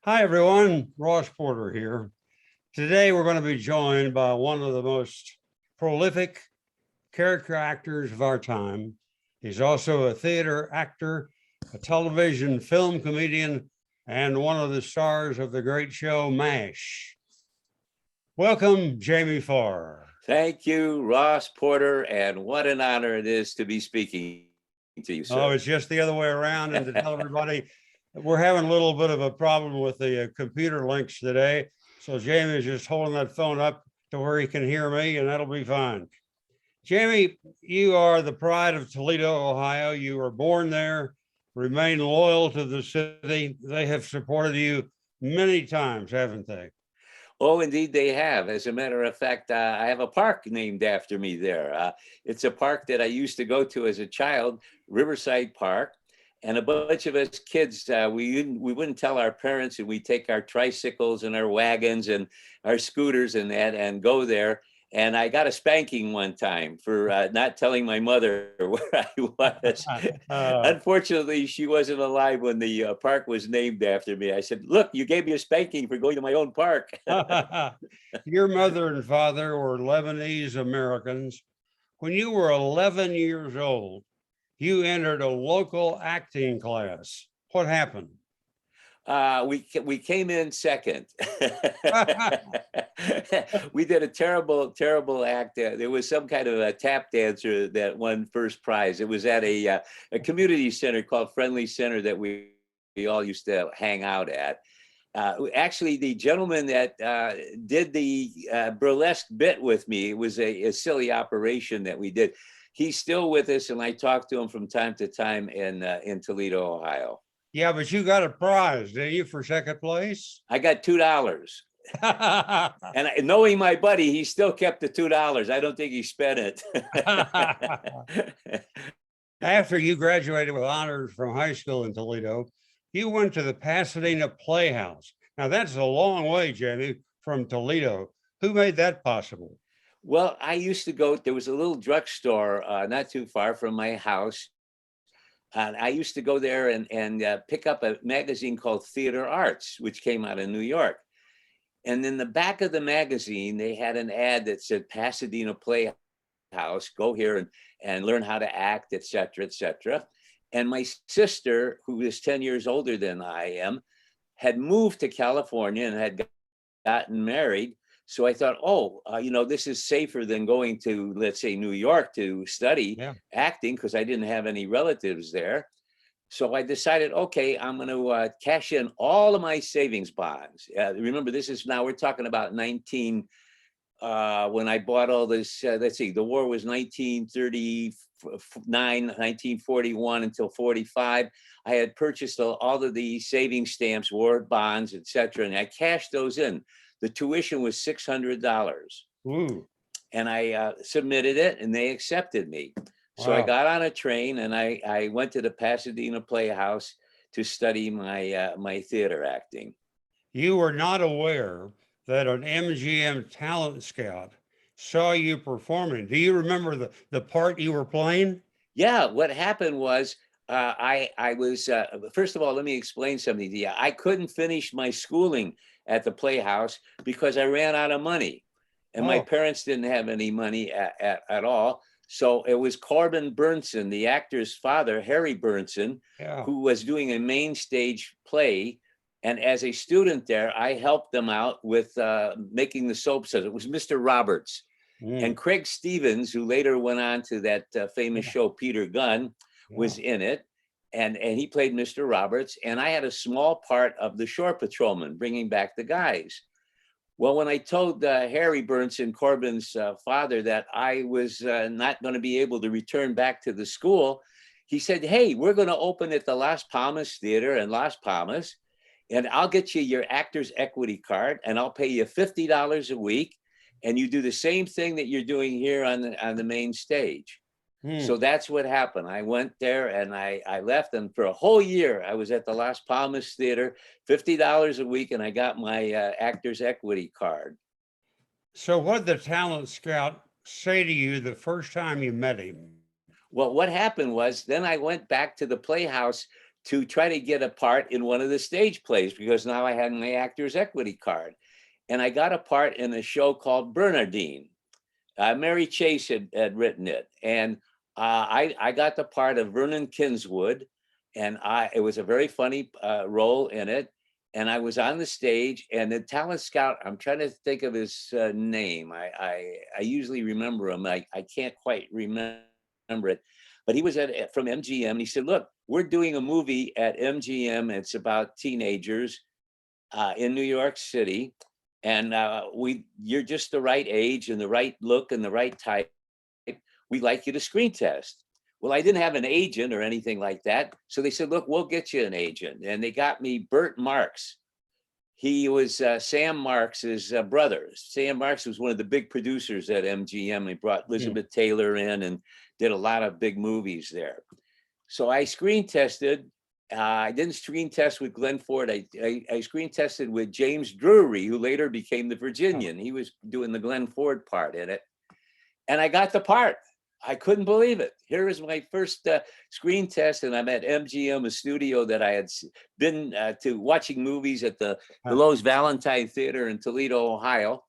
Hi, everyone. Ross Porter here. Today, we're going to be joined by one of the most prolific character actors of our time. He's also a theater actor, a television film comedian, and one of the stars of the great show MASH. Welcome, Jamie Farr. Thank you, Ross Porter, and what an honor it is to be speaking to you, sir. Oh, it's just the other way around. And to tell everybody, we're having a little bit of a problem with the computer links today. So Jamie is just holding that phone up to where he can hear me, and that'll be fine. Jamie, you are the pride of Toledo, Ohio. You were born there, remain loyal to the city. They have supported you many times, haven't they? Oh, indeed they have. As a matter of fact, I have a park named after me there. It's a park that I used to go to as a child, Riverside Park. And a bunch of us kids, we wouldn't tell our parents, and we'd take our tricycles and our wagons and our scooters and that and go there. And I got a spanking one time for not telling my mother where I was. Unfortunately, she wasn't alive when the park was named after me. I said, "Look, you gave me a spanking for going to my own park." Your mother and father were Lebanese Americans. When you were 11 years old, you entered a local acting class. What happened? We came in second. We did a terrible act. There was some kind of a tap dancer that won first prize. It was at a community center called Friendly Center that we all used to hang out at. Actually, the gentleman that did the burlesque bit with me, it was a silly operation that we did. He's still with us, and I talk to him from time to time in Toledo, Ohio. Yeah, but you got a prize, didn't you, for second place? I got $2. And knowing my buddy, he still kept the $2. I don't think he spent it. After you graduated with honors from high school in Toledo, you went to the Pasadena Playhouse. Now, that's a long way, Jamie, from Toledo. Who made that possible? Well, I used to go, there was a little drugstore not too far from my house. And I used to go there and pick up a magazine called Theater Arts, which came out of New York. And in the back of the magazine, they had an ad that said Pasadena Playhouse, go here and learn how to act, et cetera, et cetera. And my sister, who is 10 years older than I am, had moved to California and had gotten married. So I thought, this is safer than going to, let's say, New York to study acting, because I didn't have any relatives there. So I decided, okay, I'm going to cash in all of my savings bonds. Remember, we're talking about when I bought all this, let's see, the war was 1939, 1941 until 45. I had purchased all of the savings stamps, war bonds, et cetera, and I cashed those in. The tuition was $600. Ooh. And I submitted it, and they accepted me. So Wow. I got on a train, and I went to the Pasadena Playhouse to study my theater acting. You were not aware that an MGM talent scout saw you performing. Do you remember the part you were playing? Yeah, what happened was I was, first of all, let me explain something to you. I couldn't finish my schooling at the Playhouse because I ran out of money, and my parents didn't have any money at all. So it was Corbin Burnson, the actor's father, Harry Burnson, who was doing a main stage play. And as a student there, I helped them out with making the soap. So it was Mr. Roberts. And Craig Stevens, who later went on to that famous show, Peter Gunn, was in it. And he played Mr. Roberts. And I had a small part of the shore patrolman, bringing back the guys. Well, when I told Harry Burnson, Corbin's father, that I was not going to be able to return back to the school, he said, "Hey, we're going to open at the Las Palmas Theater in Las Palmas, and I'll get you your actor's equity card, and I'll pay you $50 a week, and you do the same thing that you're doing here on the main stage." So that's what happened. I went there and I left, and for a whole year I was at the Las Palmas Theater, $50 a week, and I got my actor's equity card. So what did the talent scout say to you the first time you met him? Well, what happened was then I went back to the Playhouse to try to get a part in one of the stage plays, because now I had my actor's equity card. And I got a part in a show called Bernardine. Mary Chase had written it. And I got the part of Vernon Kinswood. And it was a very funny role in it. And I was on the stage, and the talent scout, I'm trying to think of his name. I usually remember him. I can't quite remember it. But he was from MGM, and he said, look, we're doing a movie at MGM. It's about teenagers in New York City. And you're just the right age and the right look and the right type. We'd like you to screen test. Well, I didn't have an agent or anything like that. So they said, look, we'll get you an agent. And they got me Burt Marks. He was Sam Marks's brother. Sam Marks was one of the big producers at MGM. He brought Elizabeth Taylor in and did a lot of big movies there. So I screen tested. I didn't screen test with Glenn Ford. I screen tested with James Drury, who later became the Virginian. He was doing the Glenn Ford part in it. And I got the part. I couldn't believe it. Here was my first screen test, and I'm at MGM, a studio that I had been to watching movies at the Lowe's Valentine Theater in Toledo, Ohio.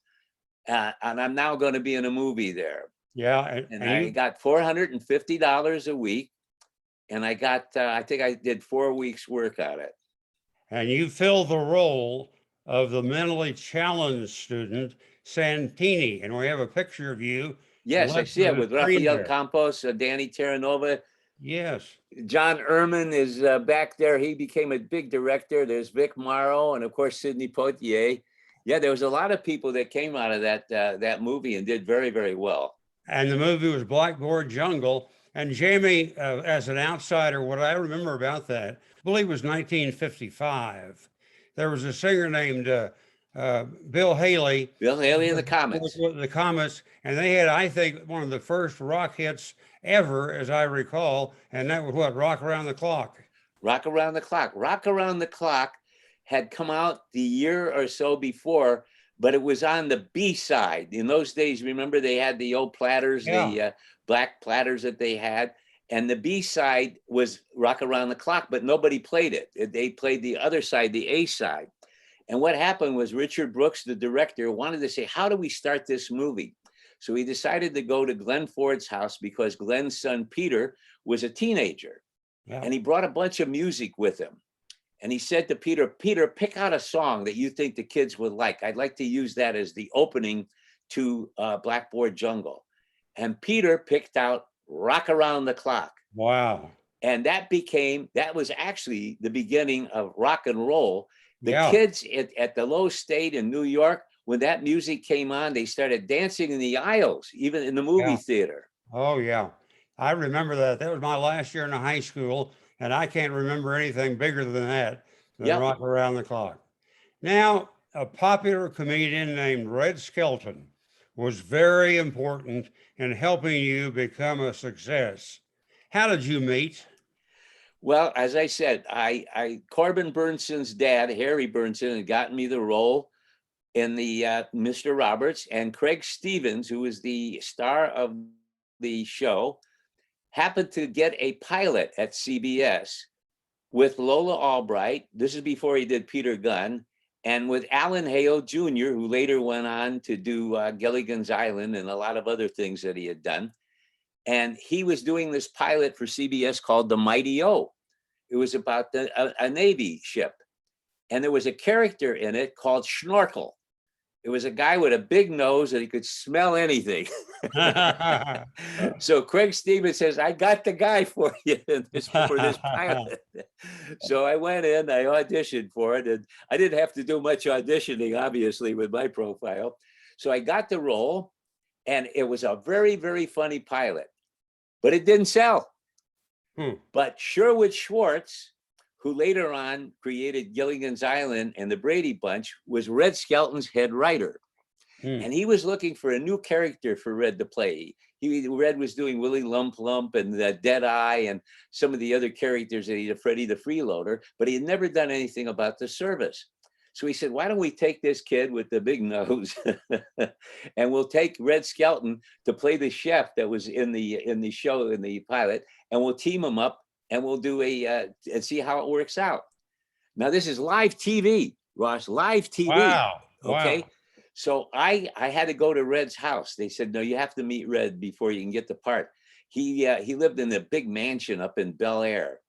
And I'm now going to be in a movie there. Yeah. And I got $450 a week. And I got, I think I did 4 weeks work on it. And you filled the role of the mentally challenged student, Santini. And we have a picture of you. Yes, I see it with Rafael Campos, Danny Terranova. Yes. John Ehrman is back there. He became a big director. There's Vic Morrow and, of course, Sidney Poitier. Yeah, there was a lot of people that came out of that movie and did very, very well. And the movie was Blackboard Jungle. And Jamie, as an outsider, what I remember about that, I believe it was 1955. There was a singer named Bill Haley. Bill Haley and the Comets. The Comets. And they had, I think, one of the first rock hits ever, as I recall. And that was what? Rock Around the Clock. Rock Around the Clock. Rock Around the Clock had come out the year or so before, but it was on the B side. In those days, remember, they had the old platters, the black platters that they had. And the B side was Rock Around the Clock, but nobody played it. They played the other side, the A side. And what happened was Richard Brooks, the director, wanted to say, how do we start this movie? So he decided to go to Glenn Ford's house because Glenn's son, Peter, was a teenager. Yeah. And he brought a bunch of music with him. And he said to Peter, Peter, pick out a song that you think the kids would like. I'd like to use that as the opening to Blackboard Jungle. And Peter picked out Rock Around the Clock. Wow. And that was actually the beginning of rock and roll. The kids at the Lowe's State in New York, when that music came on, they started dancing in the aisles, even in the movie theater. Oh, yeah. I remember that. That was my last year in high school, and I can't remember anything bigger than that, than Rock Around the Clock. Now, a popular comedian named Red Skelton was very important in helping you become a success. How did you meet? Well, as I said, Corbin Burnson's dad, Harry Burnson, had gotten me the role in the Mr. Roberts, and Craig Stevens, who was the star of the show, happened to get a pilot at CBS with Lola Albright. This is before he did Peter Gunn, and with Alan Hale Jr., who later went on to do Gilligan's Island and a lot of other things that he had done. And he was doing this pilot for CBS called The Mighty O. It was about a Navy ship. And there was a character in it called Schnorkel. It was a guy with a big nose and he could smell anything. So Craig Stevens says, I got the guy for you for this pilot. So I went in, I auditioned for it, and I didn't have to do much auditioning, obviously, with my profile. So I got the role, and it was a very, very funny pilot, but it didn't sell. But Sherwood Schwartz, who later on created Gilligan's Island and the Brady Bunch, was Red Skelton's head writer. And he was looking for a new character for Red to play. Red was doing Willie Lump Lump and Deadeye and some of the other characters that he did, Freddie the Freeloader, but he had never done anything about the service. So he said, why don't we take this kid with the big nose and we'll take Red Skelton to play the chef that was in the show, in the pilot, and we'll team him up and we'll do and see how it works out. Now, this is live TV, Ross, live TV. Wow. Okay. Wow. So I had to go to Red's house. They said, no, you have to meet Red before you can get the part. He lived in a big mansion up in Bel Air.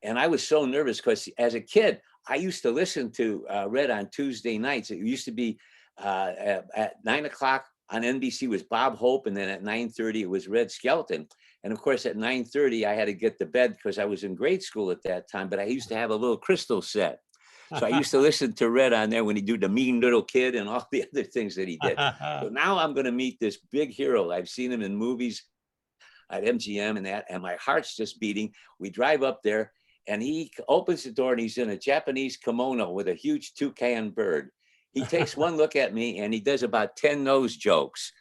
And I was so nervous because as a kid, I used to listen to Red on Tuesday nights. It used to be at 9 o'clock on NBC was Bob Hope. And then at 9:30, it was Red Skelton. And of course, at 9:30, I had to get to bed because I was in grade school at that time. But I used to have a little crystal set. So I used to listen to Red on there when he do the mean little kid and all the other things that he did. So now I'm going to meet this big hero. I've seen him in movies at MGM and that, and my heart's just beating. We drive up there and he opens the door and he's in a Japanese kimono with a huge toucan bird. He takes one look at me and he does about 10 nose jokes.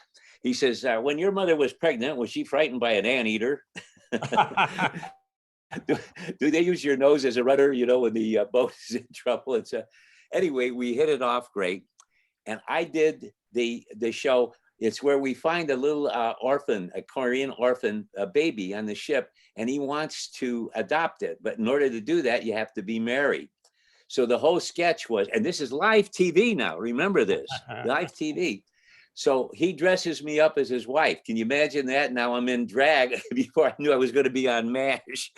He says, when your mother was pregnant, was she frightened by an anteater? Do they use your nose as a rudder, when the boat is in trouble? It's anyway, we hit it off great. And I did the show. It's where we find a little orphan, a Korean orphan baby on the ship, and he wants to adopt it. But in order to do that, you have to be married. So the whole sketch was, and this is live TV now, remember this, live TV. So he dresses me up as his wife. Can you imagine that? Now I'm in drag before I knew I was going to be on MASH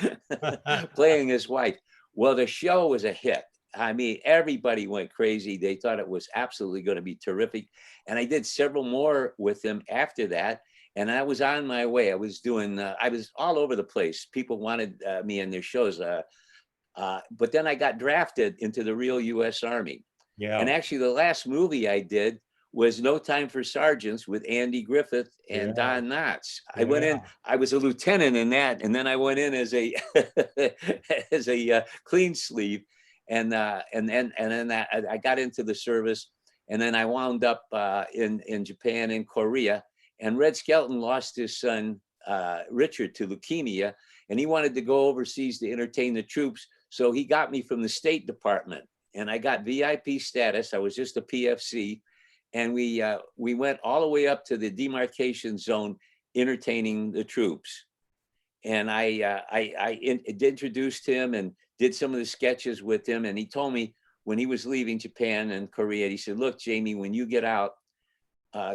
playing his wife. Well, the show was a hit. I mean, everybody went crazy. They thought it was absolutely going to be terrific. And I did several more with him after that. And I was on my way. I was all over the place. People wanted me in their shows. But then I got drafted into the real U.S. Army. Yeah. And actually, the last movie I did was No Time for Sergeants with Andy Griffith and Don Knotts. I went in, I was a lieutenant in that, and then I went in as a as a clean sleeve, and then I got into the service, and then I wound up in Japan and Korea. And Red Skelton lost his son Richard to leukemia, and he wanted to go overseas to entertain the troops, so he got me from the State Department, and I got VIP status. I was just a PFC. And we went all the way up to the demarcation zone, entertaining the troops. And I introduced him and did some of the sketches with him. And he told me when he was leaving Japan and Korea, he said, look, Jamie, when you get out,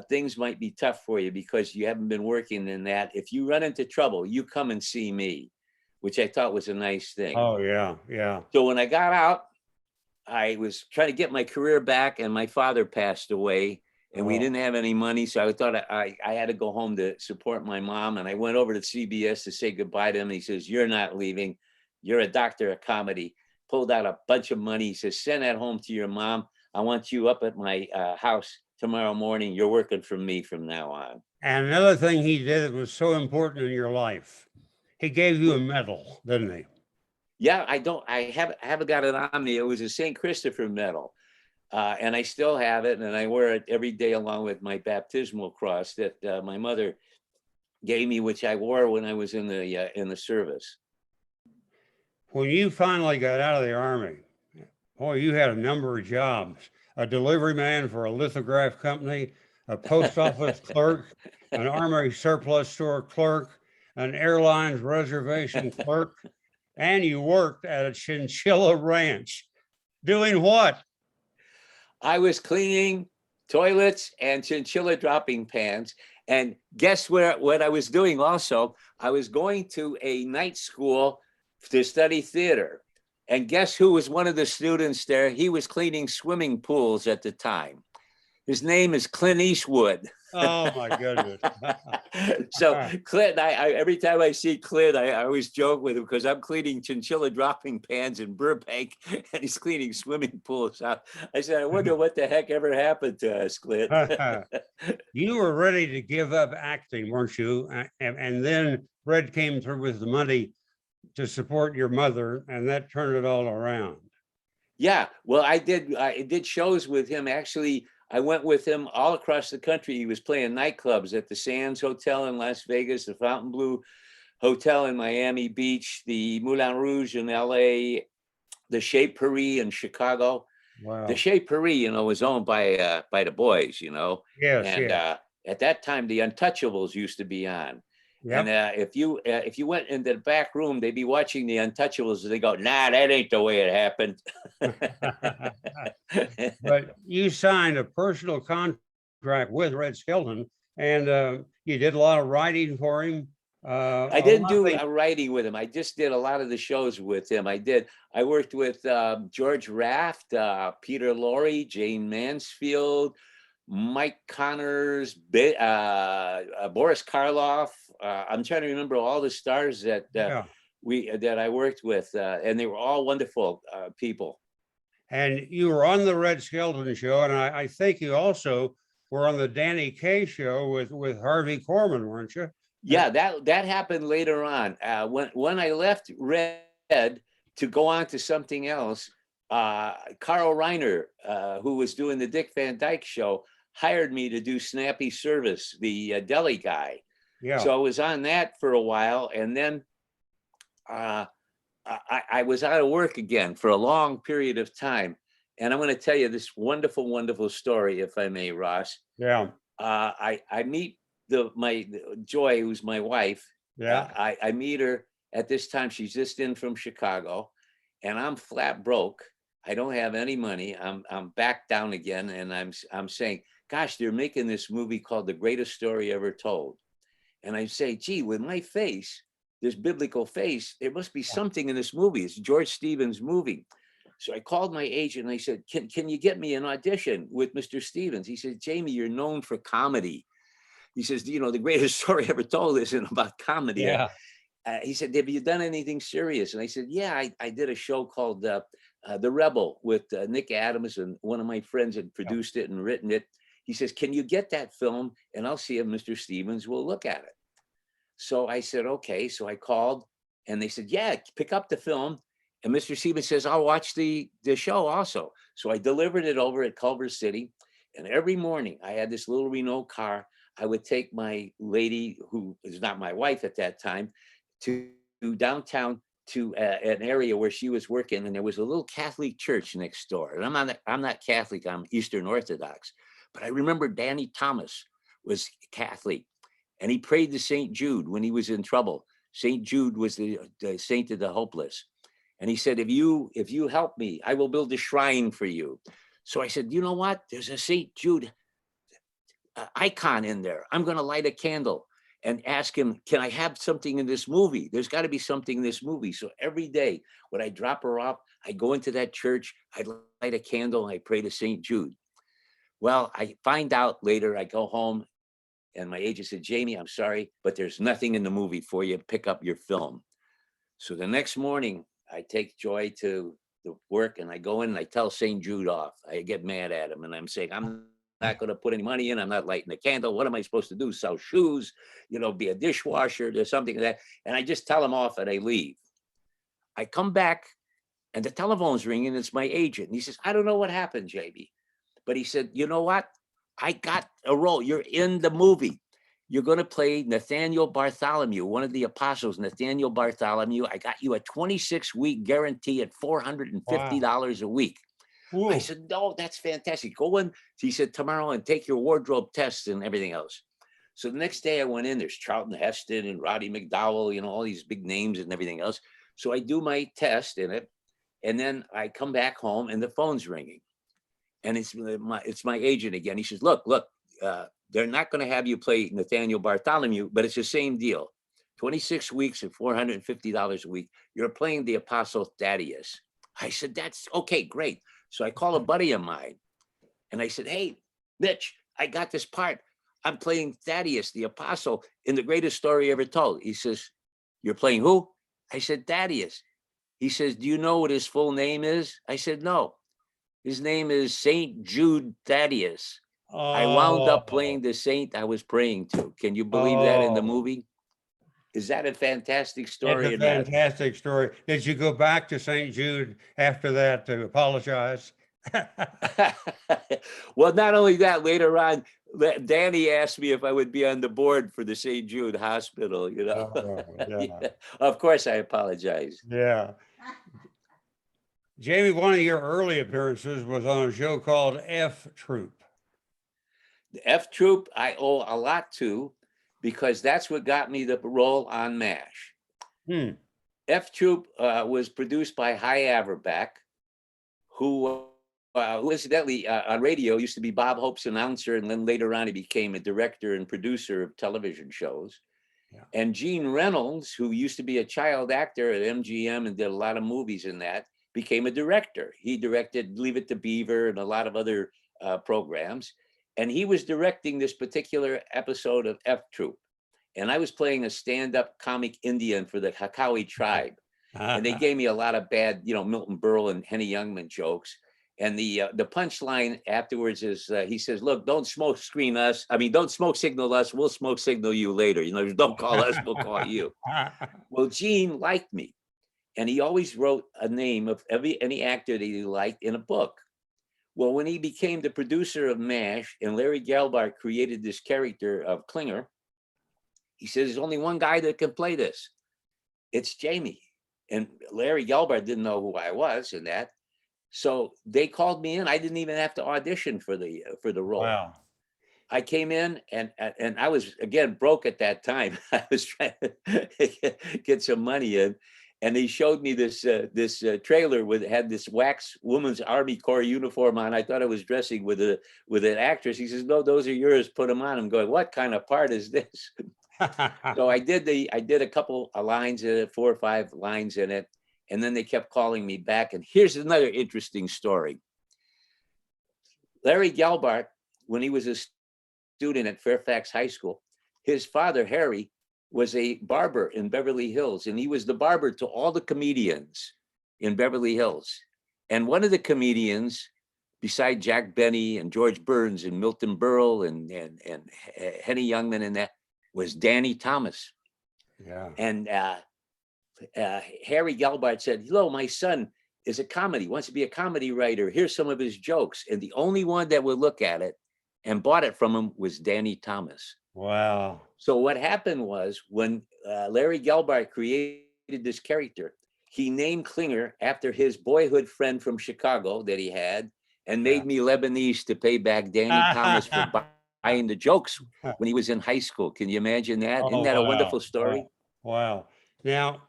things might be tough for you because you haven't been working in that. If you run into trouble, you come and see me, which I thought was a nice thing. Oh, yeah, yeah. So when I got out, I was trying to get my career back, and my father passed away, and we didn't have any money. So I thought I had to go home to support my mom. And I went over to CBS to say goodbye to him. And he says, you're not leaving. You're a doctor of comedy. Pulled out a bunch of money. He says, send that home to your mom. I want you up at my house tomorrow morning. You're working for me from now on. And another thing he did that was so important in your life, he gave you a medal, didn't he? Yeah, I haven't got it on me. It was a St. Christopher medal. And I still have it, and I wear it every day along with my baptismal cross that my mother gave me, which I wore when I was in the service. When you finally got out of the Army, boy, you had a number of jobs. A delivery man for a lithograph company, a post office clerk, an Army surplus store clerk, an airlines reservation clerk, and you worked at a chinchilla ranch. Doing what? I was cleaning toilets and chinchilla dropping pans. And guess what I was doing also? I was going to a night school to study theater. And guess who was one of the students there? He was cleaning swimming pools at the time. His name is Clint Eastwood. Oh my goodness. So Clint, I every time I see Clint, I always joke with him because I'm cleaning chinchilla dropping pans in Burbank and he's cleaning swimming pools out. I said, I wonder what the heck ever happened to us, Clint. You were ready to give up acting, weren't you? And then Red came through with the money to support your mother, and that turned it all around. Yeah, well, I did shows with him. Actually, I went with him all across the country. He was playing nightclubs at the Sands Hotel in Las Vegas, the Fontainebleau Hotel in Miami Beach, the Moulin Rouge in LA, the Chez Paris in Chicago. Wow. The Chez Paris, was owned by the boys, Yes, and yes. at that time, the Untouchables used to be on. And if you went into the back room, they'd be watching the Untouchables, and they go, "Nah, that ain't the way it happened." But you signed a personal contract with Red Skelton, and you did a lot of writing for him. I didn't do a writing with him. I just did a lot of the shows with him. I worked with George Raft, Peter Lorre, Jane Mansfield, Mike Connors, Boris Karloff. I'm trying to remember all the stars that I worked with, and they were all wonderful people. And you were on the Red Skelton show, and I think you also were on the Danny Kaye show with Harvey Korman, weren't you? Yeah, that happened later on. When I left Red to go on to something else, Carl Reiner, who was doing the Dick Van Dyke show, hired me to do Snappy Service, the deli guy. Yeah. So I was on that for a while, and then I was out of work again for a long period of time. And I'm going to tell you this wonderful, wonderful story, if I may, Ross. Yeah. I meet my Joy, who's my wife. Yeah. I meet her at this time. She's just in from Chicago, and I'm flat broke. I don't have any money. I'm back down again, and I'm saying, gosh, they're making this movie called The Greatest Story Ever Told. And I say, gee, with my face, this biblical face, there must be something in this movie. It's George Stevens' movie. So I called my agent and I said, can you get me an audition with Mr. Stevens? He said, Jamie, you're known for comedy. He says, The Greatest Story Ever Told isn't about comedy. Yeah. He said, have you done anything serious? And I said, yeah, I did a show called The Rebel with Nick Adams, and one of my friends had produced it and written it. He says, can you get that film? And I'll see if Mr. Stevens will look at it. So I said, okay. So I called, and they said, yeah, pick up the film. And Mr. Stevens says, I'll watch the show also. So I delivered it over at Culver City. And every morning I had this little Renault car. I would take my lady, who is not my wife at that time, to downtown to an area where she was working. And there was a little Catholic church next door. And I'm not Catholic, I'm Eastern Orthodox. But I remember Danny Thomas was Catholic, and he prayed to St. Jude when he was in trouble. St. Jude was the saint of the hopeless. And he said, if you help me, I will build a shrine for you. So I said, you know what? There's a St. Jude icon in there. I'm going to light a candle and ask him, can I have something in this movie? There's got to be something in this movie. So every day when I drop her off, I go into that church, I light a candle, and I pray to St. Jude. Well, I find out later, I go home, and my agent said, Jamie, I'm sorry, but there's nothing in the movie for you. Pick up your film. So the next morning, I take Joy to the work, and I go in and I tell St. Jude off. I get mad at him, and I'm saying, I'm not going to put any money in. I'm not lighting a candle. What am I supposed to do? Sell shoes, be a dishwasher, there's something like that. And I just tell him off and I leave. I come back and the telephone's ringing. It's my agent. And he says, I don't know what happened, JB. But he said, you know what? I got a role. You're in the movie. You're going to play Nathaniel Bartholomew, one of the apostles, Nathaniel Bartholomew. I got you a 26-week guarantee at $450 a week. Ooh. I said, no, that's fantastic. Go in, he said, tomorrow and take your wardrobe tests and everything else. So the next day I went in, there's Charlton Heston and Roddy McDowell, all these big names and everything else. So I do my test in it. And then I come back home and the phone's ringing. And it's my agent again. He says, look, they're not going to have you play Nathaniel Bartholomew, but it's the same deal. 26 weeks at $450 a week. You're playing the Apostle Thaddeus. I said, that's okay, great. So I call a buddy of mine and I said, hey, Mitch, I got this part. I'm playing Thaddeus, the Apostle, in The Greatest Story Ever Told. He says, you're playing who? I said, Thaddeus. He says, do you know what his full name is? I said, no. His name is St. Jude Thaddeus. Oh. I wound up playing the saint I was praying to. Can you believe that in the movie? Is that a fantastic story? It's a fantastic story. Did you go back to St. Jude after that to apologize? Well, not only that, later on, Danny asked me if I would be on the board for the St. Jude Hospital, Oh, yeah. Yeah. Of course, I apologize. Yeah. Jamie, one of your early appearances was on a show called F Troop. The F Troop, I owe a lot to, because that's what got me the role on MASH. Hmm. F Troop was produced by Hy Averback, who incidentally on radio used to be Bob Hope's announcer, and then later on he became a director and producer of television shows. Yeah. And Gene Reynolds, who used to be a child actor at MGM and did a lot of movies in that, became a director. He directed Leave It to Beaver and a lot of other programs. And he was directing this particular episode of F Troop. And I was playing a stand-up comic Indian for the Hakawi tribe. And they gave me a lot of bad, Milton Berle and Henny Youngman jokes. And the punchline afterwards is he says, look, don't smoke signal us. We'll smoke signal you later. Don't call us, we'll call you. Well, Gene liked me. And he always wrote a name of any actor that he liked in a book. Well, when he became the producer of MASH and Larry Gelbart created this character of Klinger, he says, there's only one guy that can play this. It's Jamie. And Larry Gelbart didn't know who I was in that. So they called me in. I didn't even have to audition for the role. Wow. I came in and I was, again, broke at that time. I was trying to get some money in. And they showed me this trailer had this wax Women's Army Corps uniform on. I thought I was dressing with an actress. He says, no, those are yours. Put them on. I'm going, what kind of part is this? So I did a couple of lines in it, 4 or 5 lines in it. And then they kept calling me back. And here's another interesting story. Larry Gelbart, when he was a student at Fairfax High School, his father, Harry, was a barber in Beverly Hills. And he was the barber to all the comedians in Beverly Hills. And one of the comedians, beside Jack Benny and George Burns and Milton Berle and Henny Youngman and that, was Danny Thomas. Yeah. And Harry Gelbart said, hello, my son is wants to be a comedy writer. Here's some of his jokes. And the only one that would look at it and bought it from him was Danny Thomas. Wow. So what happened was when Larry Gelbart created this character, he named Klinger after his boyhood friend from Chicago that he had and made me Lebanese to pay back Danny Thomas for buying the jokes when he was in high school. Can you imagine that? Isn't that a wonderful story? Wow. Now,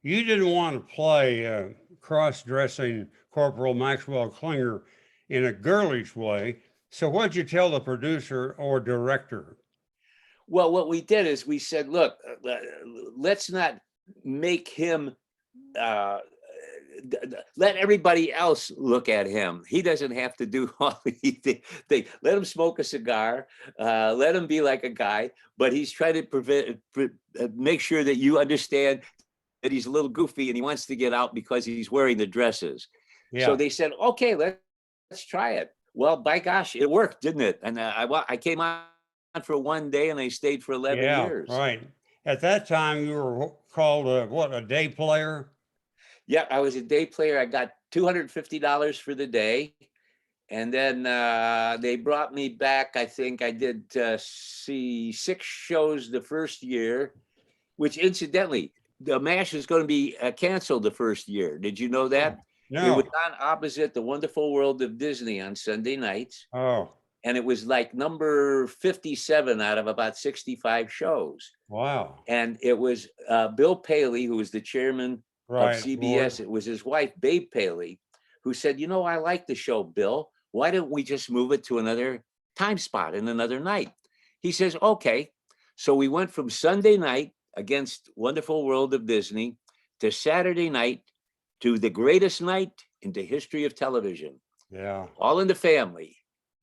you didn't want to play cross-dressing Corporal Maxwell Klinger in a girlish way. So what'd you tell the producer or director? Well, what we did is we said, look, let's not make him, let everybody else look at him. He doesn't have to do all things. Let him smoke a cigar, let him be like a guy, but he's trying to make sure that you understand that he's a little goofy and he wants to get out because he's wearing the dresses. Yeah. So they said, okay, let's try it. Well, by gosh, it worked, didn't it? And I came on for one day and I stayed for 11 years. Right. At that time, you were called a day player? Yeah, I was a day player. I got $250 for the day. And then they brought me back. I think I did 6 shows the first year, which incidentally, the MASH is going to be canceled the first year. Did you know that? No. It was on opposite The Wonderful World of Disney on Sunday nights. Oh. And it was like number 57 out of about 65 shows. Wow. And it was Bill Paley, who was the chairman of CBS. Lord. It was his wife, Babe Paley, who said, I like the show, Bill. Why don't we just move it to another time spot in another night? He says, okay. So we went from Sunday night against Wonderful World of Disney to Saturday night to the greatest night in the history of television. Yeah. All in the Family,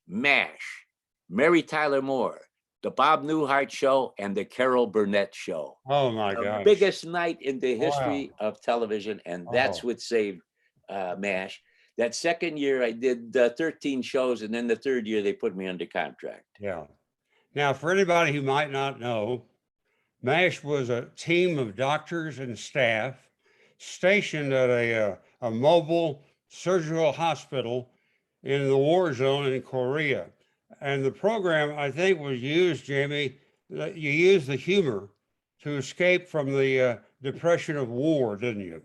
MASH, Mary Tyler Moore, the Bob Newhart Show, and the Carol Burnett Show. Oh my God! The biggest night in the history of television, and that's what saved MASH. That second year, I did 13 shows, and then the third year, they put me under contract. Yeah. Now, for anybody who might not know, MASH was a team of doctors and staff stationed at a mobile surgical hospital in the war zone in Korea. And the program, I think, was used, Jamie, that you used the humor to escape from the depression of war, didn't you?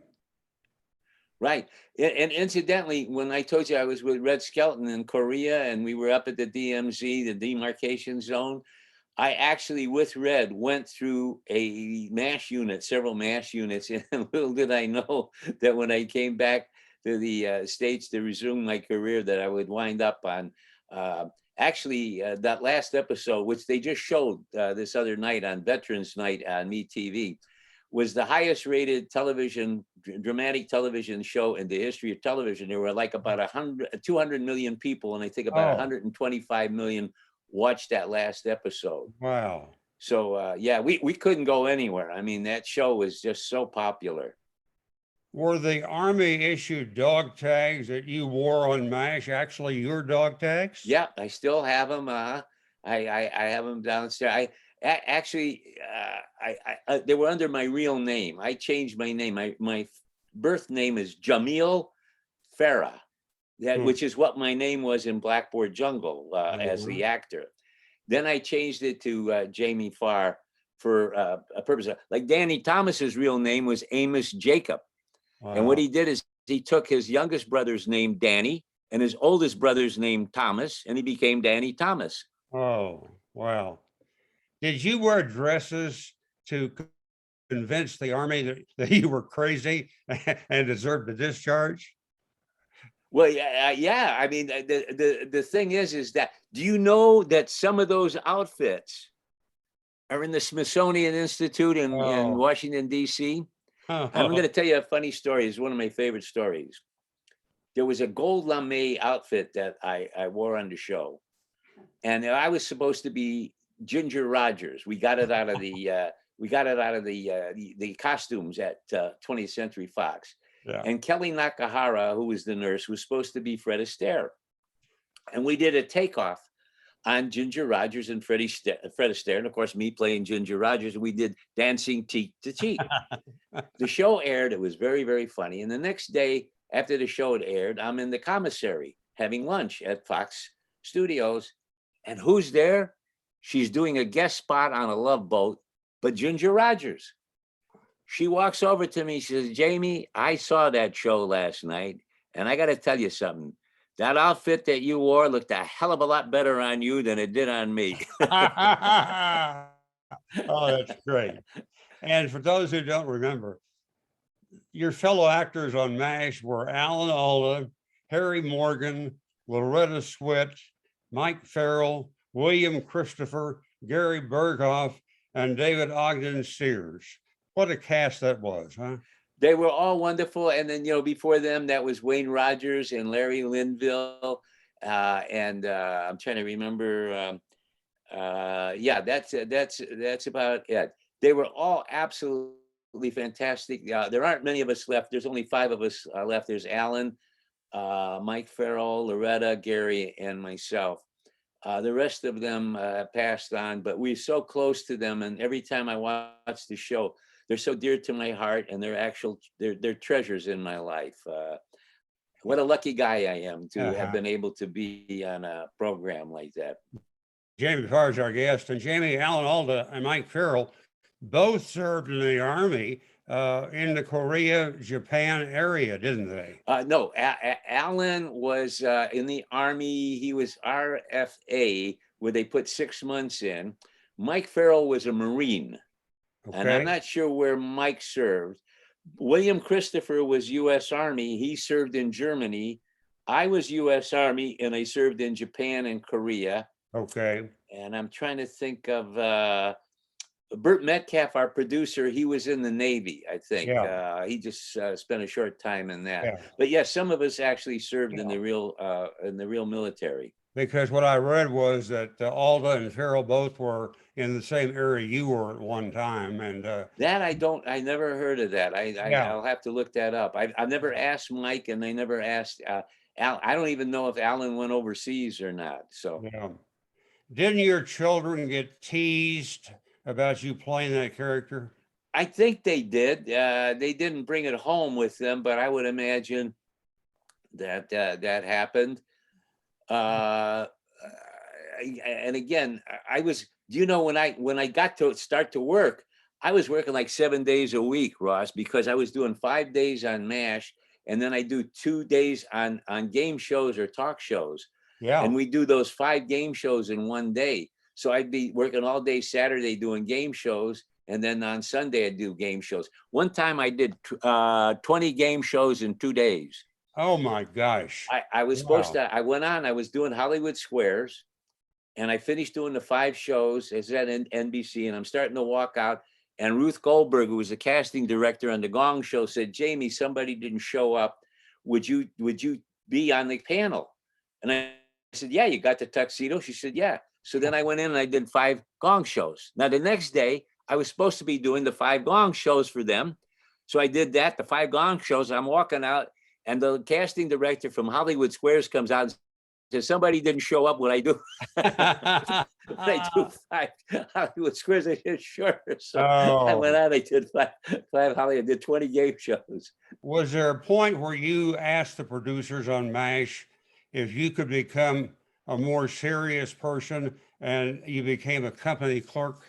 Right. And incidentally, when I told you I was with Red Skelton in Korea and we were up at the DMZ, the demarcation zone, I actually, with Red, went through a MASH unit, several MASH units, and little did I know that when I came back to the States to resume my career, that I would wind up on that last episode, which they just showed this other night on Veterans Night on MeTV, was the highest rated dramatic television show in the history of television. There were like about 200 million people, and I think about 125 million watched that last episode. Wow. So yeah, we couldn't go anywhere. I mean, that show was just so popular. Were the Army issued dog tags that you wore on MASH actually your dog tags? Yeah, I still have them. I have them downstairs. They were under my real name. I changed my name. My birth name is Jamie Farr, which is what my name was in Blackboard Jungle as the actor. Then I changed it to Jamie Farr for a purpose. Like Danny Thomas's real name was Amos Jacob. Wow. And what he did is he took his youngest brother's name, Danny, and his oldest brother's name, Thomas, and he became Danny Thomas. Oh, wow. Did you wear dresses to convince the Army that you were crazy and deserved a discharge? Well, yeah. I mean, the thing is that, do you know that some of those outfits are in the Smithsonian Institute in Washington, D.C.? I'm going to tell you a funny story. It's one of my favorite stories. There was a gold lame outfit that I wore on the show, and I was supposed to be Ginger Rogers. We got it out of the the costumes at 20th Century Fox. Yeah. And Kelly Nakahara, who was the nurse, was supposed to be Fred Astaire. And we did a takeoff on Ginger Rogers and Fred Astaire. And of course, me playing Ginger Rogers, we did Dancing Cheek to Cheek. The show aired. It was very, very funny. And the next day after the show had aired, I'm in the commissary having lunch at Fox Studios. And who's there? She's doing a guest spot on a Love Boat, but Ginger Rogers. She walks over to me. She says, Jamie, I saw that show last night, and I got to tell you something. That outfit that you wore looked a hell of a lot better on you than it did on me. Oh, that's great. And for those who don't remember, your fellow actors on MASH were Alan Alda, Harry Morgan, Loretta Swit, Mike Farrell, William Christopher, Gary Berghoff, and David Ogden Sears. What a cast that was, huh? They were all wonderful. And then, before them, that was Wayne Rogers and Larry Linville. And I'm trying to remember. Yeah, that's about it. They were all absolutely fantastic. There aren't many of us left. There's only 5 of us left. There's Alan, Mike Farrell, Loretta, Gary, and myself. The rest of them passed on, but we're so close to them. And every time I watch the show, they're so dear to my heart, and they're treasures in my life. What a lucky guy I am to have been able to be on a program like that. Jamie Farr is our guest, and Jamie, Alan Alda, and Mike Farrell both served in the Army in the Korea, Japan area, didn't they? No, Alan was in the Army. He was RFA, where they put 6 months in. Mike Farrell was a Marine. Okay. And I'm not sure where Mike served. William Christopher was U.S. Army. He served in Germany. I was U.S. Army, and I served in Japan and Korea. Okay. And I'm trying to think of Burt Metcalf, our producer. He was in the Navy, I think. Yeah. He just spent a short time in that. Yeah. But yes, some of us actually served in the real military. Because what I read was that Alda and Farrell both were in the same area you were at one time, and that I never heard of that. I'll have to look that up. I've never asked Mike, and I never asked Al. I don't even know if Alan went overseas or not. So, yeah. Didn't your children get teased about you playing that character? I think they did. They didn't bring it home with them, but I would imagine that that happened. And again, when I got to start to work, I was working like 7 days a week, Ross, because I was doing 5 days on MASH, and then I do 2 days on game shows or talk shows. Yeah. And we do those 5 game shows in one day. So I'd be working all day Saturday doing game shows. And then on Sunday, I'd do game shows. One time I did 20 game shows in 2 days. Oh my gosh. I was supposed to, I went on, I was doing Hollywood Squares, and I finished doing the 5 shows as at NBC, and I'm starting to walk out. And Ruth Goldberg, who was the casting director on the Gong Show, said, Jamie, somebody didn't show up. Would you be on the panel? And I said, yeah, you got the tuxedo? She said, yeah. So then I went in and I did 5 Gong shows. Now the next day, I was supposed to be doing the 5 Gong shows for them. So I did that, the 5 Gong shows. I'm walking out, and the casting director from Hollywood Squares comes out and says, somebody didn't show up when I do, when I do 5 Hollywood Squares. I said, sure. So I went out, I did 5 Hollywood, I did 20 game shows. Was there a point where you asked the producers on MASH if you could become a more serious person and you became a company clerk?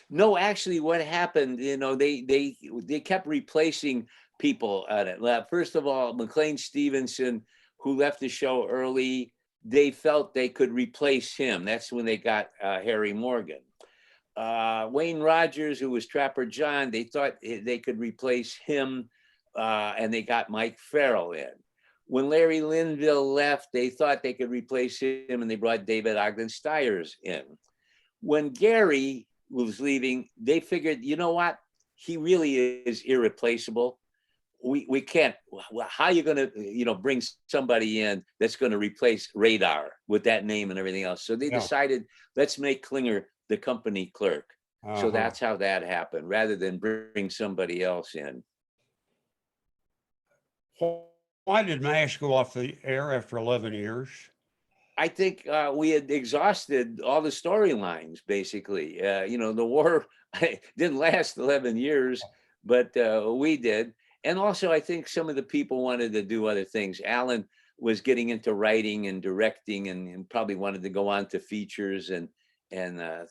No, actually what happened, they kept replacing people at it. First of all, McLean Stevenson, who left the show early, they felt they could replace him. That's when they got Harry Morgan. Wayne Rogers, who was Trapper John, they thought they could replace him, and they got Mike Farrell in. When Larry Linville left, they thought they could replace him, and they brought David Ogden Stiers in. When Gary was leaving, they figured, you know what? He really is irreplaceable. We can't, how are you going to, bring somebody in that's going to replace Radar with that name and everything else? So they decided, let's make Klinger the company clerk. So that's how that happened, rather than bring somebody else in. Why did MASH go off the air after 11 years? I think we had exhausted all the storylines, basically. The war didn't last 11 years, but we did. And also, I think some of the people wanted to do other things. Alan was getting into writing and directing, and probably wanted to go on to features and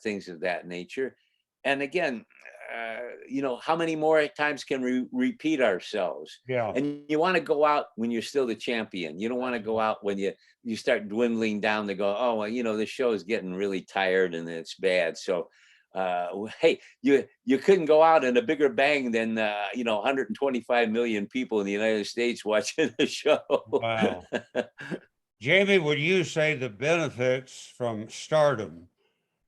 things of that nature. And again, how many more times can we repeat ourselves? Yeah. And you want to go out when you're still the champion. You don't want to go out when you start dwindling down to go, oh, well, the show is getting really tired and it's bad. So, hey, you couldn't go out in a bigger bang than 125 million people in the United States watching the show. Wow. Jamie, would you say the benefits from stardom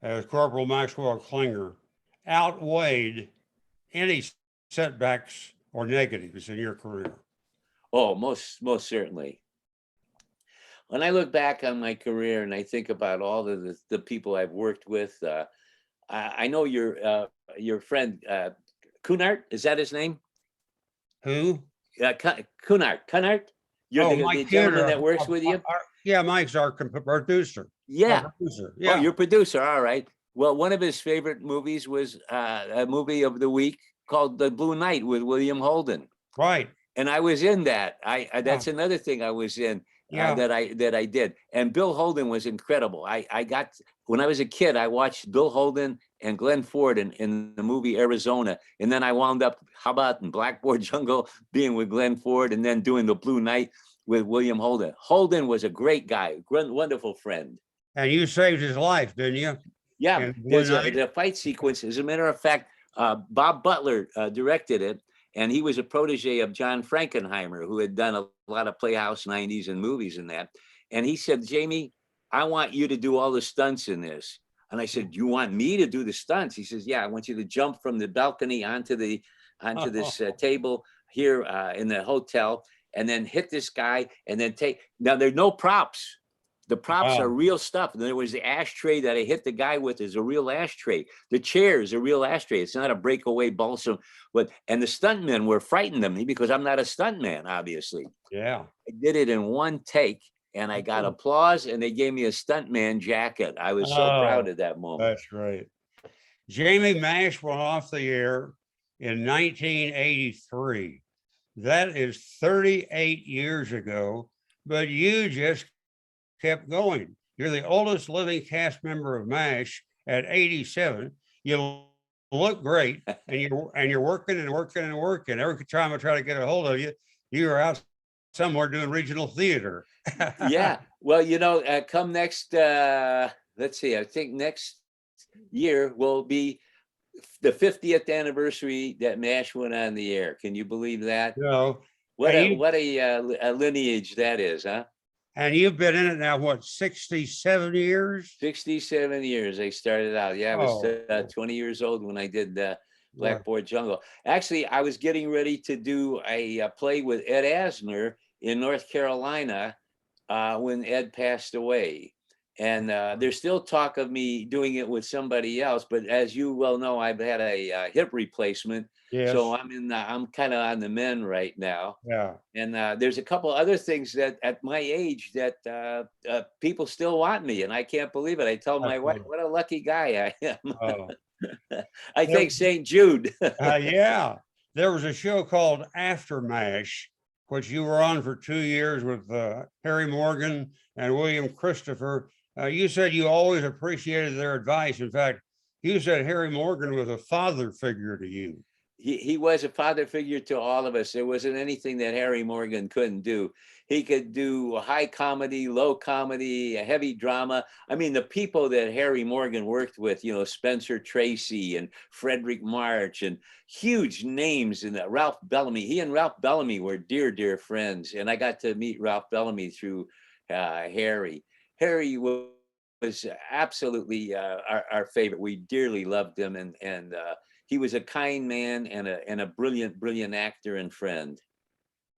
as Corporal Max Klinger outweighed any setbacks or negatives in your career? Oh, most certainly. When I look back on my career and I think about all the people I've worked with, I know your friend Cunard, is that his name? Who? Cunard. You're the gentleman that works with you? Yeah, Mike's our producer. Yeah. Yeah. Oh, your producer. All right. Well, one of his favorite movies was a movie of the week called The Blue Knight with William Holden. Right. And I was in that. That's another thing I was in. That I did. And Bill Holden was incredible. When I was a kid, I watched Bill Holden and Glenn Ford in the movie Arizona. And then I wound up, how about in Blackboard Jungle, being with Glenn Ford, and then doing The Blue Knight with William Holden. Holden was a great guy, wonderful friend. And you saved his life, didn't you? Yeah, there's a fight sequence. As a matter of fact, Bob Butler directed it. And he was a protege of John Frankenheimer, who had done a lot of Playhouse 90s and movies and that. And he said, Jamie, I want you to do all the stunts in this. And I said, you want me to do the stunts? He says, yeah, I want you to jump from the balcony onto this table here in the hotel, and then hit this guy, and then now there's no props. The props are real stuff. There was the ashtray that I hit the guy with is a real ashtray. The chair is a real ashtray. It's not a breakaway balsam. And the stuntmen were frightened of me because I'm not a stuntman, obviously. Yeah. I did it in one take, and I got applause, and they gave me a stuntman jacket. I was so proud of that moment. That's great. Jamie, MASH went off the air in 1983. That is 38 years ago, but you just kept going. You're the oldest living cast member of MASH at 87. You look great, and you're working and working and working. Every time I try to get a hold of you, you're out somewhere doing regional theater. Yeah. Well, come next, let's see, I think next year will be the 50th anniversary that MASH went on the air. Can you believe that? You know, What and a you what a lineage that is, huh? and you've been in it now, what, 67 years? 67 years I started out. Yeah, I was Oh, 20 years old when I did well, Blackboard Jungle. Actually, I was getting ready to do a play with Ed Asner in North Carolina when Ed passed away. And there's still talk of me doing it with somebody else. But as you well know, I've had a hip replacement. So yes, I'm kind of on the mend right now. yeah. And there's a couple other things that at my age that people still want me, and I can't believe it. I tell my wife, Definitely. what a lucky guy I am. Oh, I there, think St. Jude. yeah, there was a show called After MASH, which you were on for 2 years with Harry Morgan and William Christopher. You said you always appreciated their advice. In fact, you said Harry Morgan was a father figure to you. He was a father figure to all of us. There wasn't anything that Harry Morgan couldn't do. He could do high comedy, low comedy, a heavy drama. I mean, the people that Harry Morgan worked with, you know, Spencer Tracy and Frederick March and huge names in that. Ralph Bellamy. He and Ralph Bellamy were dear, dear friends. And I got to meet Ralph Bellamy through Harry. Harry was absolutely our favorite. We dearly loved him, and he was a kind man and a brilliant, brilliant actor and friend.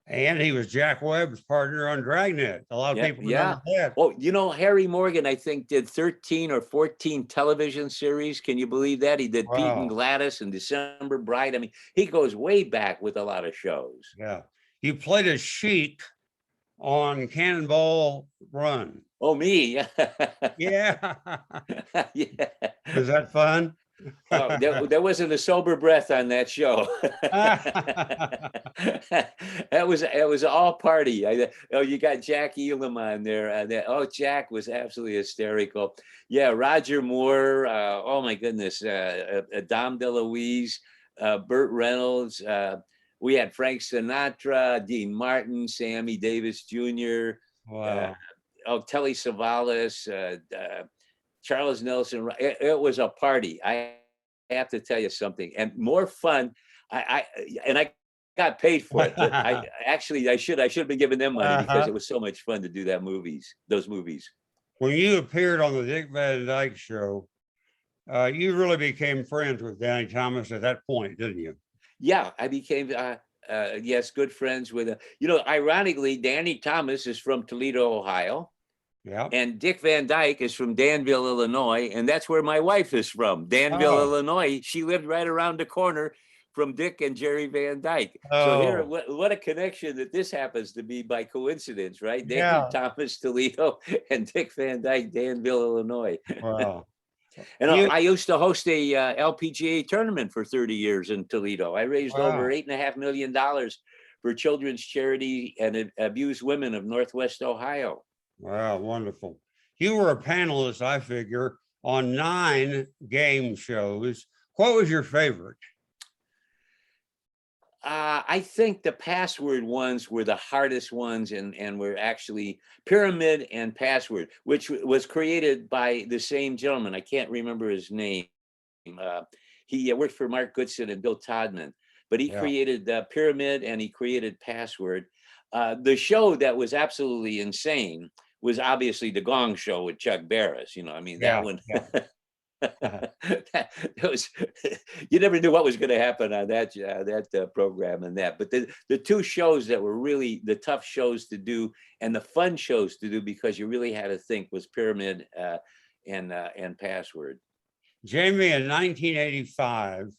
And he was Jack Webb's partner on Dragnet. A lot of Yeah, people yeah. remember that. Oh, you know, Harry Morgan, I think, did 13 or 14 television series. Can you believe that? He did Pete and Wow. Gladys and December Bride. I mean, he goes way back with a lot of shows. Yeah. You played a sheik on Cannonball Run. Oh, me. Yeah. Yeah. Was that fun? Oh, there wasn't a sober breath on that show. It was all party. Oh, you got Jack Elam on there. Oh, Jack was absolutely hysterical. Yeah, Roger Moore. Oh my goodness, Dom DeLuise, Burt Reynolds. We had Frank Sinatra, Dean Martin, Sammy Davis Jr. Wow. Telly Savalas. Charles Nelson. It was a party. I have to tell you something, and more fun. I got paid for it, but I should have been giving them money because it was so much fun to do those movies. When you appeared on the Dick Van Dyke Show, you really became friends with Danny Thomas at that point, didn't you? Yeah, I became yes, good friends with. You know, ironically, Danny Thomas is from Toledo, Ohio. Yeah. And Dick Van Dyke is from Danville, Illinois, and that's where my wife is from, Danville, Oh, Illinois. She lived right around the corner from Dick and Jerry Van Dyke. So here, oh, what a connection that this happens to be by coincidence, right? Danny yeah. Thomas, Toledo, and Dick Van Dyke, Danville, Illinois. Wow. And You, I used to host a LPGA tournament for 30 years in Toledo. I raised over wow. $8.5 million for children's charity and abused women of Northwest Ohio. Wow, wonderful. You were a panelist, I figure, on 9 game shows. What was your favorite? I think the password ones were the hardest ones, and were actually Pyramid and Password, which was created by the same gentleman. I can't remember his name. He worked for Mark Goodson and Bill Todman, but he Yeah. created Pyramid and he created Password. The show that was absolutely insane was obviously the Gong Show with Chuck Barris. You know, I mean, that Yeah. one. Yeah. That was, you never knew what was going to happen on that program and that. But the two shows that were really the tough shows to do and the fun shows to do, because you really had to think, was Pyramid and Password. Jamie, in 1985,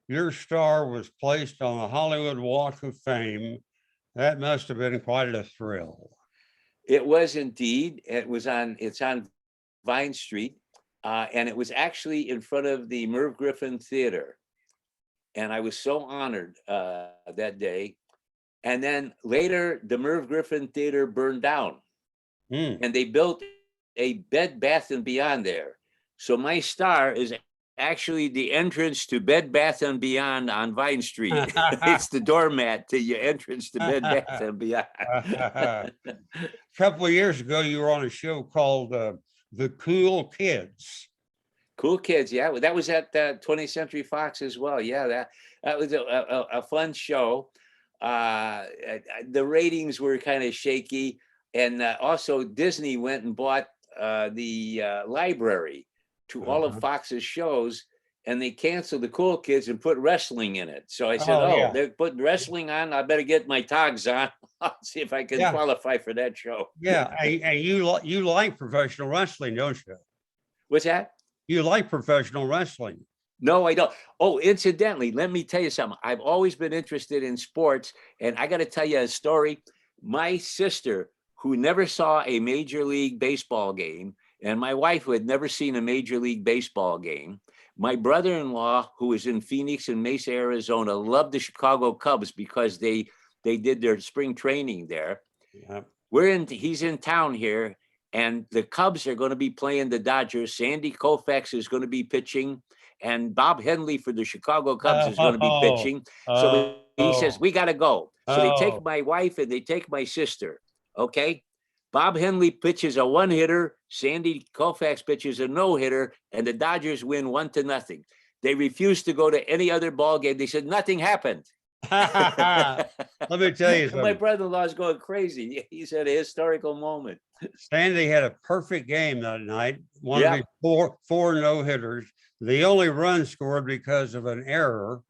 your star was placed on the Hollywood Walk of Fame. That must have been quite a thrill. It was indeed. It's on Vine Street, and it was actually in front of the Merv Griffin Theater. And I was so honored that day. And then later, the Merv Griffin Theater burned down, and they built a Bed Bath and Beyond there. So my star is actually the entrance to Bed Bath and Beyond on Vine Street. It's the doormat to your entrance to Bed Bath and Beyond. A couple of years ago, you were on a show called The Cool Kids. Cool Kids. Yeah, that was at 20th Century Fox as well. Yeah, that was a fun show. The ratings were kind of shaky, and also Disney went and bought the library to all of Fox's shows, and they canceled the Cool Kids and put wrestling in it. So I said, Yeah. they're putting wrestling on. I better get my togs on. I'll see if I can qualify for that show. Yeah, and you like professional wrestling, don't you? What's that? You like professional wrestling. No, I don't. Oh, incidentally, let me tell you something. I've always been interested in sports, and I got to tell you a story. My sister, who never saw a Major League Baseball game, and my wife, who had never seen a Major League Baseball game, my brother-in-law, who was in Phoenix and Mesa, Arizona, loved the Chicago Cubs because they did their spring training there. Yeah. He's in town here, and the Cubs are going to be playing the Dodgers. Sandy Koufax is going to be pitching, and Bob Hendley for the Chicago Cubs is going to be pitching. So he says, we got to go. So they take my wife and they take my sister. Okay. Bob Hendley pitches a one-hitter. Sandy Koufax pitches a no-hitter, and the Dodgers win 1-0. They refused to go to any other ball game. They said nothing happened. Let me tell you something. My brother-in-law is going crazy. He's at a historical moment. Sandy had a perfect game that night. One of his four no-hitters. The only run scored because of an error.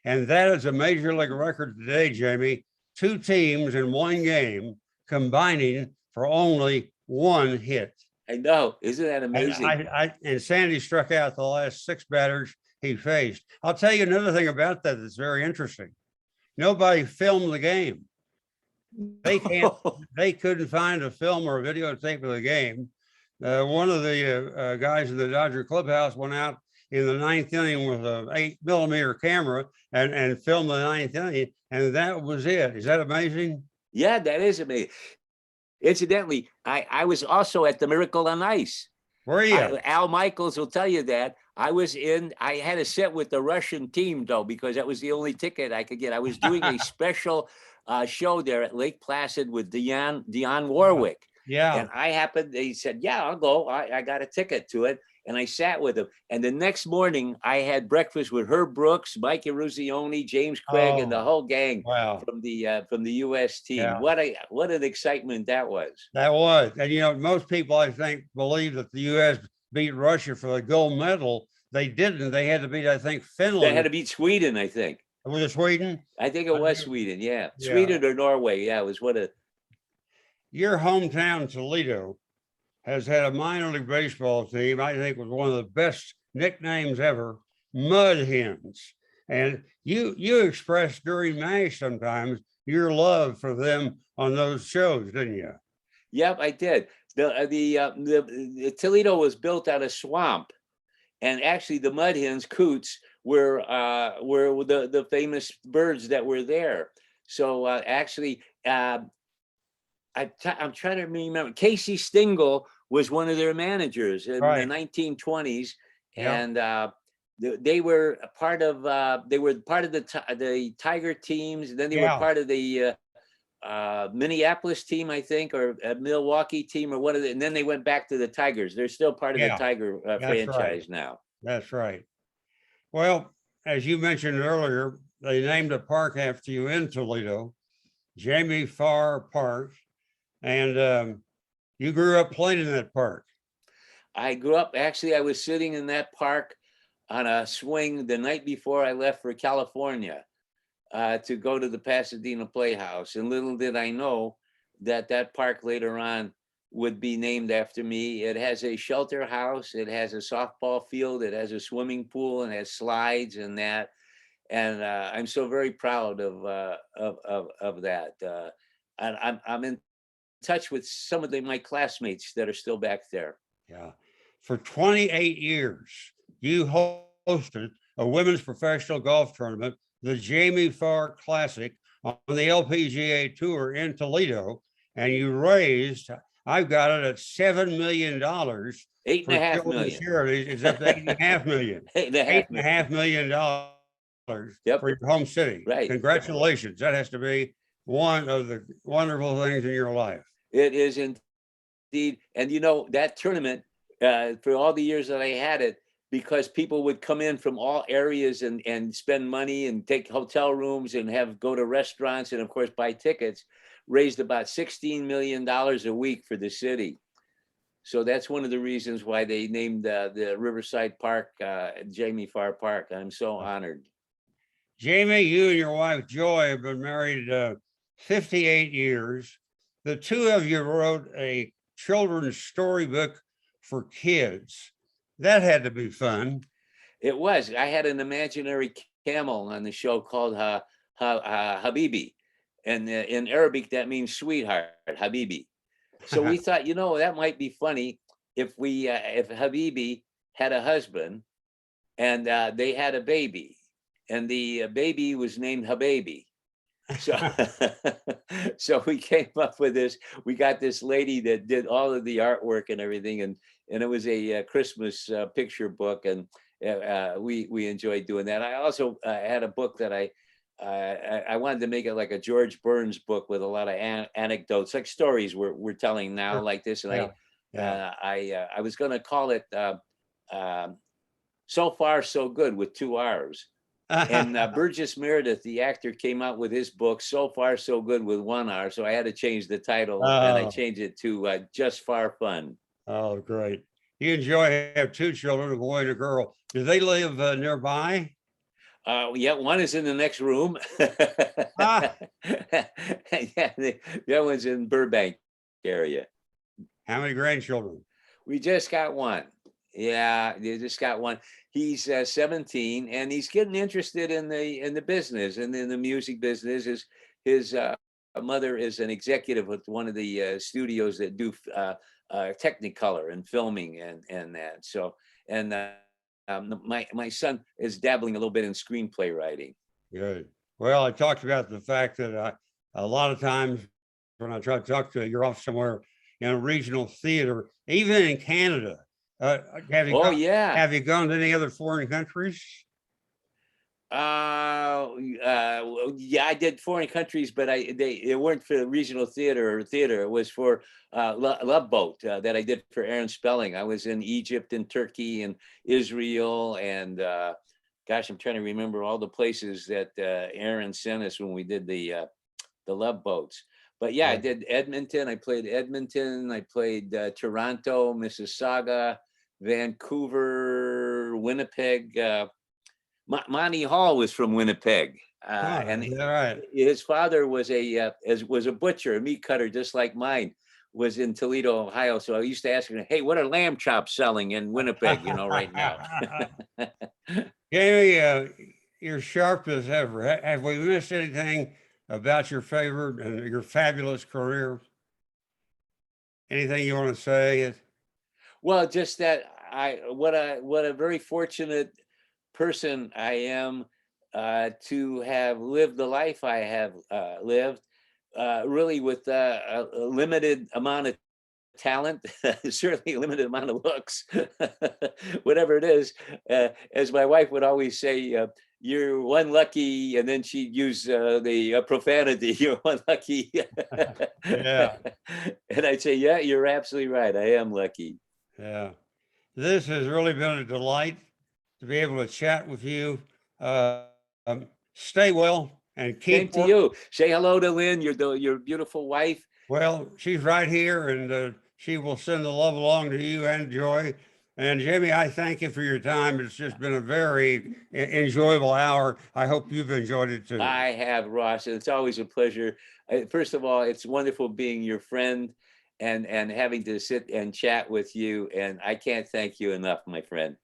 And that is a major league record today, Jamie. 2 teams in one game combining for only 1 hit. I know. Isn't that amazing? And Sandy struck out the last 6 batters he faced. I'll tell you another thing about that that's very interesting. Nobody filmed the game. They couldn't find a film or a videotape of the game. One of the guys in the Dodger clubhouse went out in the 9th inning with an 8mm camera and filmed the 9th inning, and that was it. Is that amazing? Yeah, that is amazing. Incidentally, I was also at the Miracle on Ice. Were you? Al Michaels will tell you that. I had a set with the Russian team, though, because that was the only ticket I could get. I was doing a special show there at Lake Placid with Dionne Warwick. Yeah. And he said, yeah, I'll go. I got a ticket to it. And I sat with him. And the next morning, I had breakfast with Herb Brooks, Mike Eruzione, James Craig, and the whole gang from the U.S. team. Yeah. What an excitement that was. That was. And, most people, I think, believe that the U.S. beat Russia for the gold medal. They didn't. They had to beat, I think, Finland. They had to beat Sweden, I think. Was it Sweden? I think it was Sweden, yeah. Sweden or Norway, yeah. It was Your hometown, Toledo, has had a minor league baseball team, I think was one of the best nicknames ever, Mud Hens. And you expressed during MASH sometimes your love for them on those shows, didn't you? Yep, I did. The Toledo was built out of swamp, and actually the Mud Hens, coots, were the famous birds that were there. So actually, I'm trying to remember. Casey Stengel was one of their managers in the 1920s, and they were part of the Tiger teams. And then they were part of the Minneapolis team, I think, or a Milwaukee team, or and then they went back to the Tigers. They're still part of the Tiger franchise now. That's right. Well, as you mentioned earlier, they named a park after you in Toledo, Jamie Farr Park. And you grew up playing in that park. I grew up, actually, I was sitting in that park on a swing the night before I left for California to go to the Pasadena Playhouse. And little did I know that park later on would be named after me. It has a shelter house. It has a softball field. It has a swimming pool and has slides and that. And I'm so very proud of that. And I'm in touch with some of my classmates that are still back there. Yeah. For 28 years, you hosted a women's professional golf tournament, the Jamie Farr Classic, on the LPGA Tour in Toledo, and you raised, I've got it at $7 million. $8.5 million. Charities. Is that $8.5 million? $8.5 million for your home city. Right. Congratulations. That has to be one of the wonderful things in your life. It is indeed. And that tournament, for all the years that I had it, because people would come in from all areas and spend money and take hotel rooms and go to restaurants and of course buy tickets, raised about $16 million a week for the city. So that's one of the reasons why they named the Riverside Park Jamie Farr Park. I'm so honored. Jamie, you and your wife Joy have been married 58 years. The two of you wrote a children's storybook for kids. That had to be fun. It was. I had an imaginary camel on the show called Habibi. And in Arabic, that means sweetheart, Habibi. So we thought, that might be funny if Habibi had a husband and they had a baby. And the baby was named Habibi. So we came up with this. We got this lady that did all of the artwork and everything, and it was a Christmas picture book, and we enjoyed doing that. I also had a book that I wanted to make it like a George Burns book with a lot of anecdotes, like stories we're telling now, like this. And I was going to call it So Far So Good with 2 R's. And Burgess Meredith, the actor, came out with his book So Far So Good with 1 R. So I had to change the title, and I changed it to Just Far Fun. Oh, great. You and Joy have 2 children, a boy and a girl. Do they live nearby? Yeah, one is in the next room. Yeah, the other one's in Burbank area. How many grandchildren? We just got one. Yeah, they just got one. He's 17, and he's getting interested in the business and in the music business. His mother is an executive with one of the studios that do Technicolor and filming and that. So, and my son is dabbling a little bit in screenplay writing. Good. Well, I talked about the fact that a lot of times when I try to talk to you, you're off somewhere in a regional theater, even in Canada. Have you gone to any other foreign countries? Yeah, I did foreign countries, but it weren't for regional theater. It was for Love Boat that I did for Aaron Spelling. I was in Egypt and Turkey and Israel, and gosh, I'm trying to remember all the places that Aaron sent us when we did the Love Boats. But yeah, I did Edmonton. I played Edmonton. I played Toronto, Mississauga, Vancouver, Winnipeg. Monty Hall was from Winnipeg, and his father was a butcher, a meat cutter, just like mine. Was in Toledo, Ohio. So I used to ask him, "Hey, what are lamb chops selling in Winnipeg? Right now." Jamie, you're sharp as ever. Have we missed anything about your favorite and your fabulous career? Anything you want to say? Well, just that what a very fortunate person I am to have lived the life I have lived, really with a limited amount of talent, certainly a limited amount of looks, whatever it is. As my wife would always say, you're one lucky, and then she'd use the profanity, you're one lucky. Yeah. And I'd say, yeah, you're absolutely right. I am lucky. Yeah. This has really been a delight to be able to chat with you. Stay well and keep. Same to you. Say hello to Lynn, your beautiful wife. Well, she's right here, and she will send the love along to you and Joy. And Jamie, I thank you for your time. It's just been a very enjoyable hour. I hope you've enjoyed it too. I have, Ross. It's always a pleasure. First of all, it's wonderful being your friend and having to sit and chat with you. And I can't thank you enough, my friend.